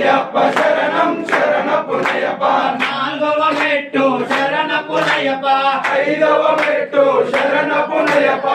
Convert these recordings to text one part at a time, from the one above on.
అయ్యప్ప శరణం శరణపు నయ్యప్ప నాలుగవ మెట్టు శరణపు నయ్యప్ప ఐదవ మెట్టు శరణపు నయ్యప్ప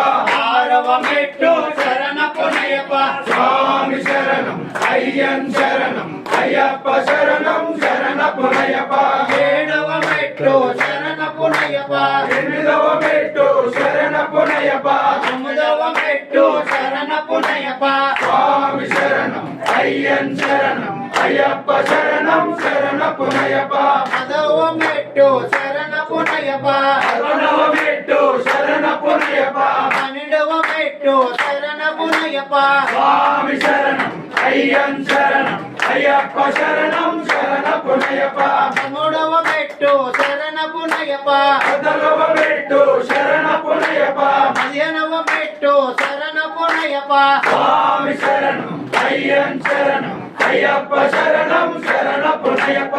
ఆరవ మెట్టు శరణపు నయ్యప్ప స్వామి శరణం అయ్యన్ శరణం అయ్యప్ప శరణం శరణపు నయ్యప్ప ఏడవ మెట్టు శరణపు నయ్యప్ప ఎనిమిదవ మెట్టు శరణపు నయ్యప్ప తొమ్మిదవ మెట్టు శరణపు నయ్యప్ప స్వామి శరణం అయ్యన్ శరణం అయ్యప్ప శరణం శరణపు నయ్యప్ప పదవ మెట్టు శరణపు నయ్యప్ప పదవ మెట్టు శరణపు నయ్యప్ప పన్నెండవ మెట్టు శరణపు నయ్యప్ప స్వామి శరణం అయ్యన్ శరణం అయ్యప్ప శరణం శరణపు నయ్యప్ప పదమూడవ మెట్టు శరణపు నయ్యప్ప పదవ మెట్టు శరణపు నయ్యప్ప పదిహేనవ మెట్టు శరణపు నయ్యప్ప స్వామి శరణం అయ్యన్ శరణం అయ్యప్ప శరణం శరణపు నయ్యప్ప